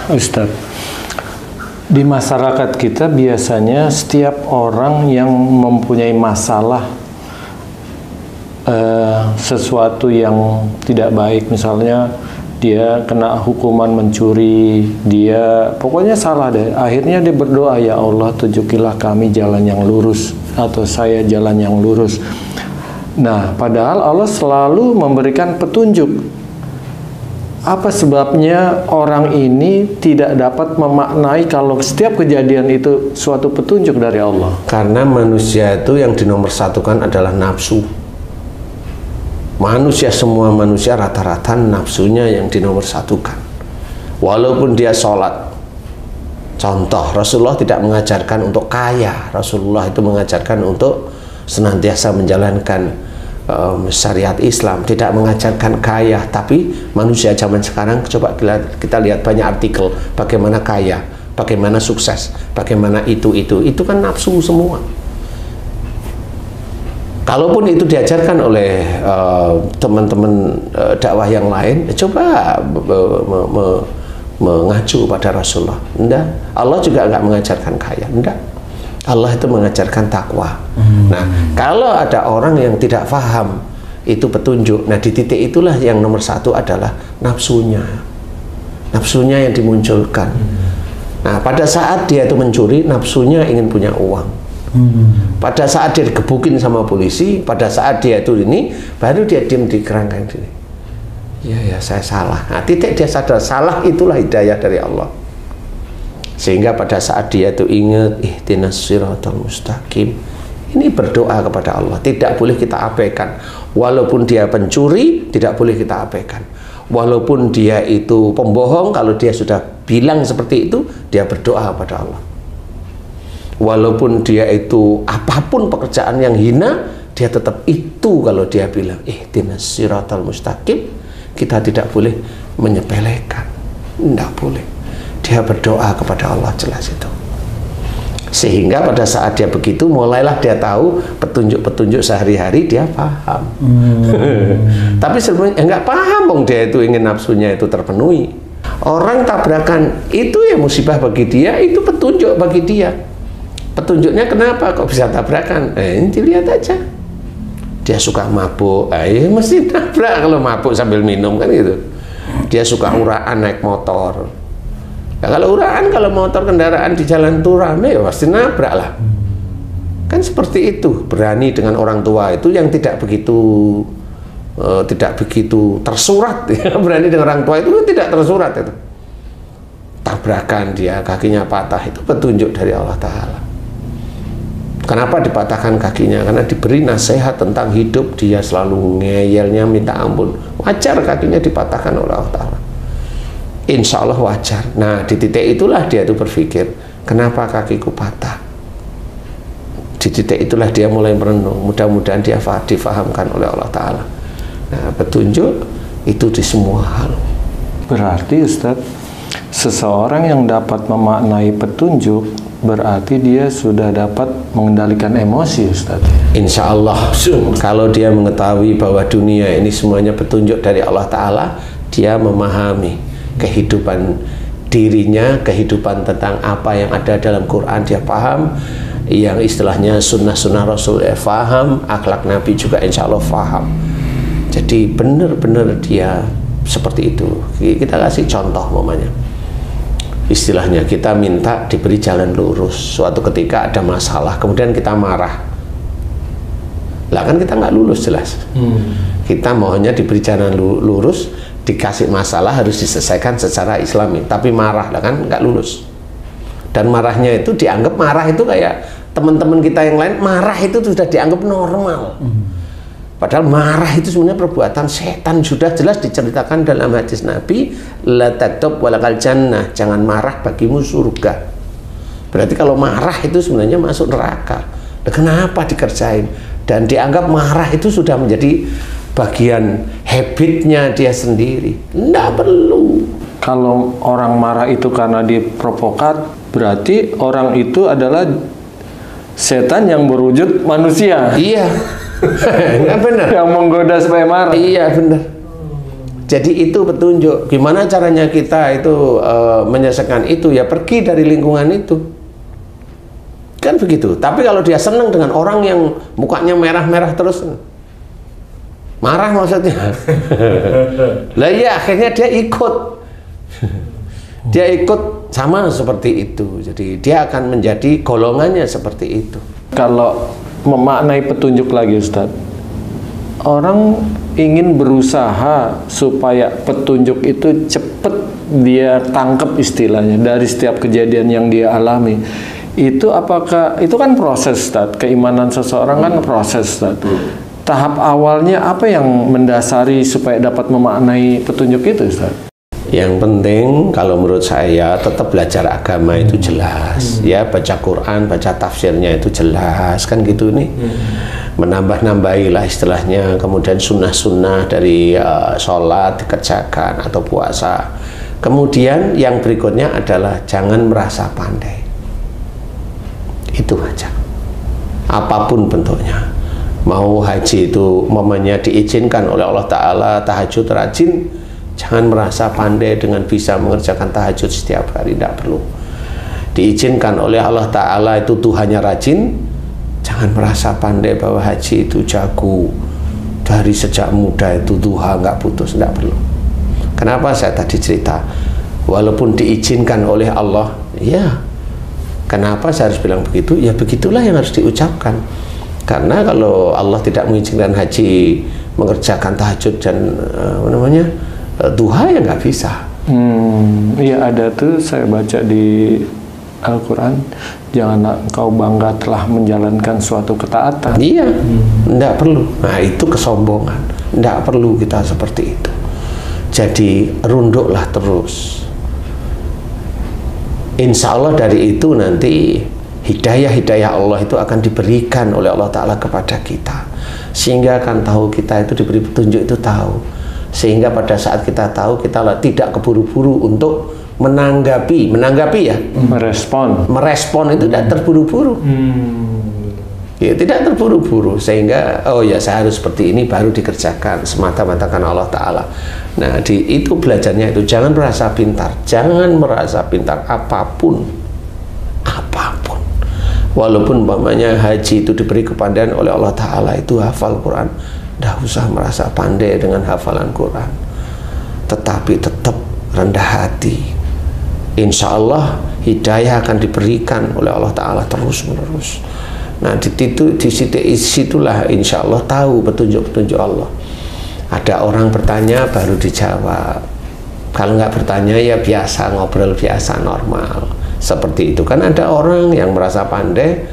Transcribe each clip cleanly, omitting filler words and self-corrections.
Ustadz, di masyarakat kita biasanya setiap orang yang mempunyai masalah sesuatu yang tidak baik, misalnya dia kena hukuman mencuri, dia pokoknya salah deh, akhirnya dia berdoa, ya Allah tunjukilah kami jalan yang lurus, atau saya jalan yang lurus. Nah, padahal Allah selalu memberikan petunjuk. Apa sebabnya orang ini tidak dapat memaknai kalau setiap kejadian itu suatu petunjuk dari Allah? Karena manusia itu yang dinomorsatukan adalah nafsu. Manusia, semua manusia rata-rata nafsunya yang dinomorsatukan. Walaupun dia sholat, contoh Rasulullah tidak mengajarkan untuk kaya. Rasulullah itu mengajarkan untuk senantiasa menjalankan syariat Islam, tidak mengajarkan kaya. Tapi manusia zaman sekarang, coba kita lihat banyak artikel bagaimana kaya, bagaimana sukses, bagaimana itu kan nafsu semua. Kalaupun itu diajarkan oleh teman-teman dakwah yang lain, coba mengacu pada Rasulullah. Enggak, Allah juga enggak mengajarkan kaya, enggak. Allah itu mengajarkan takwa. Nah, kalau ada orang yang tidak paham itu petunjuk, nah di titik itulah yang nomor satu adalah nafsunya. Nafsunya yang dimunculkan. Nah, pada saat dia itu mencuri, nafsunya ingin punya uang. Pada saat dia digebukin sama polisi, pada saat dia itu ini, baru dia diam di kerangkang sini. Ya saya salah. Nah, titik dia sadar salah, itulah hidayah dari Allah. Sehingga pada saat dia itu ingat ihdinas siratal mustaqim, ini berdoa kepada Allah, tidak boleh kita abaikan. Walaupun dia pencuri, tidak boleh kita abaikan. Walaupun dia itu pembohong, kalau dia sudah bilang seperti itu, dia berdoa kepada Allah. Walaupun dia itu apapun pekerjaan yang hina, dia tetap itu. Kalau dia bilang ihdinas siratal mustaqim, kita tidak boleh menyepelekan, tidak boleh. Dia berdoa kepada Allah, jelas itu. Sehingga pada saat dia begitu, mulailah dia tahu petunjuk-petunjuk sehari-hari, dia paham. Tapi sebenarnya enggak paham, dong, dia itu ingin nafsunya itu terpenuhi. Orang tabrakan itu ya musibah bagi dia, itu petunjuk bagi dia. Petunjuknya kenapa kok bisa tabrakan? Ini dilihat aja. Dia suka mabuk, mesti tabrak kalau mabuk sambil minum, kan gitu. Dia suka uraan naik motor. Nah, kalau uraan, kalau motor kendaraan di jalan itu rame, ya pasti nabrak lah. Kan seperti itu. Berani dengan orang tua itu yang tidak begitu tersurat. Ya. Berani dengan orang tua itu tidak tersurat itu. Tabrakan dia, kakinya patah, itu petunjuk dari Allah Ta'ala. Kenapa dipatahkan kakinya? Karena diberi nasihat tentang hidup, dia selalu ngeyelnya minta ampun. Wajar kakinya dipatahkan oleh Allah Ta'ala. Insya Allah wajar. Nah, di titik itulah dia itu berpikir, kenapa kakiku patah? Di titik itulah dia mulai merenung. Mudah-mudahan dia difahamkan oleh Allah Ta'ala. Nah, petunjuk itu di semua hal. Berarti Ustadz, seseorang yang dapat memaknai petunjuk, berarti dia sudah dapat mengendalikan emosi, Ustaz. Insya Allah, kalau dia mengetahui bahwa dunia ini semuanya petunjuk dari Allah Ta'ala, dia memahami kehidupan dirinya, kehidupan tentang apa yang ada dalam Quran, dia paham, yang istilahnya sunnah-sunnah Rasul, dia paham, akhlak Nabi juga insya Allah paham. Jadi benar-benar dia seperti itu. Kita kasih contoh mamanya. Istilahnya kita minta diberi jalan lurus. Suatu ketika ada masalah, kemudian kita marah. Lah kan kita nggak lulus jelas. Kita maunya diberi jalan lurus, dikasih masalah harus diselesaikan secara Islami. Tapi marah, lah kan nggak lulus. Dan marahnya itu dianggap, marah itu kayak teman-teman kita yang lain, marah itu sudah dianggap normal. Padahal marah itu sebenarnya perbuatan setan, sudah jelas diceritakan dalam hadis Nabi, la taghdab walakal jannah, jangan marah bagimu surga. Berarti kalau marah itu sebenarnya masuk neraka. Nah, kenapa dikerjain? Dan dianggap marah itu sudah menjadi bagian habitnya dia sendiri. Nggak perlu. Kalau orang marah itu karena diprovokat, berarti orang itu adalah setan yang berwujud manusia. Iya. Nggak benar. Yang menggoda supaya marah. Iya benar. Jadi itu petunjuk. Gimana caranya kita itu menyelesaikan itu? Ya pergi dari lingkungan itu. Kan begitu. Tapi kalau dia senang dengan orang yang mukanya merah-merah terus, marah maksudnya. Lah ya akhirnya dia ikut. Dia ikut sama seperti itu. Jadi dia akan menjadi golongannya seperti itu. Kalau memaknai petunjuk lagi Ustadz, orang ingin berusaha supaya petunjuk itu cepat dia tangkap istilahnya dari setiap kejadian yang dia alami. Itu apakah itu kan proses, Ustaz? Keimanan seseorang kan proses, Ustaz. Tahap awalnya apa yang mendasari supaya dapat memaknai petunjuk itu, Ustaz? Yang penting kalau menurut saya tetap belajar agama itu jelas, ya baca Quran, baca tafsirnya itu jelas kan gitu nih. Menambah-nambahilah istilahnya, kemudian sunnah-sunnah dari sholat dikerjakan atau puasa. Kemudian yang berikutnya adalah jangan merasa pandai. Itu aja. Apapun bentuknya. Mau haji itu mamanya diizinkan oleh Allah Ta'ala, tahajud rajin, jangan merasa pandai dengan bisa mengerjakan tahajud setiap hari, tidak perlu. Diizinkan oleh Allah Ta'ala itu Tuhannya rajin, jangan merasa pandai bahwa haji itu jago, dari sejak muda itu duha nggak putus, tidak perlu. Kenapa saya tadi cerita? Walaupun diizinkan oleh Allah, ya kenapa saya harus bilang begitu? Ya begitulah yang harus diucapkan. Karena kalau Allah tidak mengizinkan haji mengerjakan tahajud dan duha ya nggak bisa. Iya ada tuh saya baca di Al-Quran, janganlah engkau bangga telah menjalankan suatu ketaatan. Iya, tidak perlu. Nah itu kesombongan. Tidak perlu kita seperti itu. Jadi runduklah terus. Insya Allah dari itu nanti hidayah-hidayah Allah itu akan diberikan oleh Allah Ta'ala kepada kita, sehingga akan tahu kita itu diberi petunjuk itu tahu, sehingga pada saat kita tahu kita tidak keburu-buru untuk menanggapi ya, merespon itu tidak terburu-buru. Ya, tidak terburu-buru, sehingga oh ya saya harus seperti ini baru dikerjakan semata-mata karena Allah Ta'ala. Nah itu belajarnya itu jangan merasa pintar, apapun walaupun umpamanya haji itu diberi kepandaian oleh Allah Ta'ala, itu hafal Quran, tidak usah merasa pandai dengan hafalan Quran, tetapi tetap rendah hati. Insya Allah hidayah akan diberikan oleh Allah Ta'ala terus menerus. Nah disitulah insya Allah tahu petunjuk-petunjuk Allah. Ada orang bertanya baru dijawab, kalau nggak bertanya ya biasa ngobrol biasa normal seperti itu. Kan ada orang yang merasa pandai,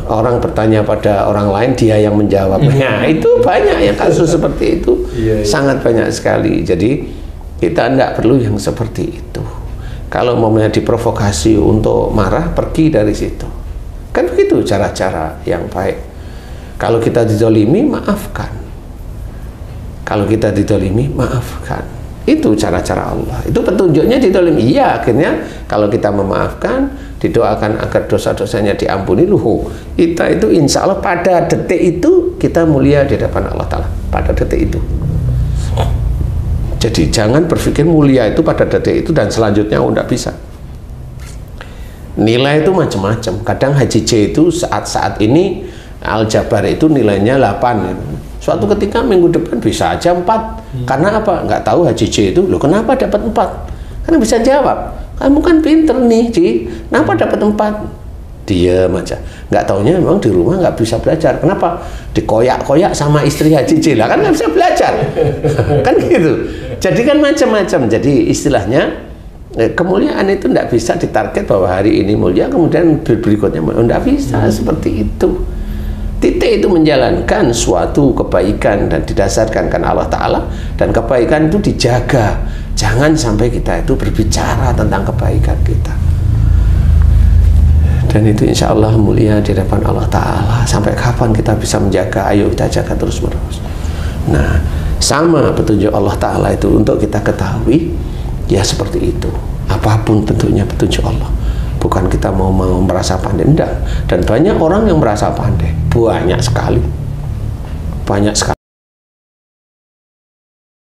orang bertanya pada orang lain dia yang menjawab. Nah itu banyak yang kasus seperti itu, sangat banyak sekali. Jadi kita tidak perlu yang seperti itu. Kalau mau diprovokasi untuk marah, pergi dari situ. Kan begitu cara-cara yang baik. Kalau kita dizolimi, maafkan. Kalau kita dizolimi, maafkan. Itu cara-cara Allah. Itu petunjuknya dizolimi. Iya, akhirnya kalau kita memaafkan, didoakan agar dosa-dosanya diampuni, kita itu insya Allah pada detik itu kita mulia di hadapan Allah Ta'ala. Pada detik itu. Jadi jangan berpikir mulia itu pada detik itu dan selanjutnya tidak bisa. Nilai itu macam-macam. Kadang Haji C itu saat ini Al-Jabar itu nilainya 8. Suatu ketika minggu depan bisa aja 4. Karena apa? Nggak tahu Haji C itu, loh kenapa dapat 4? Karena bisa jawab, kamu kan pinter nih Ci, kenapa dapat 4? Diam aja. Nggak taunya memang di rumah nggak bisa belajar. Kenapa? Dikoyak-koyak sama istri Haji C lah, kan nggak bisa belajar. Kan gitu. Jadi kan macam-macam. Jadi istilahnya kemuliaan itu tidak bisa ditarget bahwa hari ini mulia kemudian berikutnya mulia. Tidak bisa seperti itu. Titik itu menjalankan suatu kebaikan dan didasarkan kan Allah Ta'ala, dan kebaikan itu dijaga. Jangan sampai kita itu berbicara tentang kebaikan kita, dan itu insya Allah mulia di depan Allah Ta'ala. Sampai kapan kita bisa menjaga? Ayo kita jaga terus menerus. Nah sama petunjuk Allah Ta'ala itu untuk kita ketahui ya seperti itu. Apapun bentuknya petunjuk Allah, bukan kita mau merasa pandai, enggak. Dan banyak orang yang merasa pandai, banyak sekali.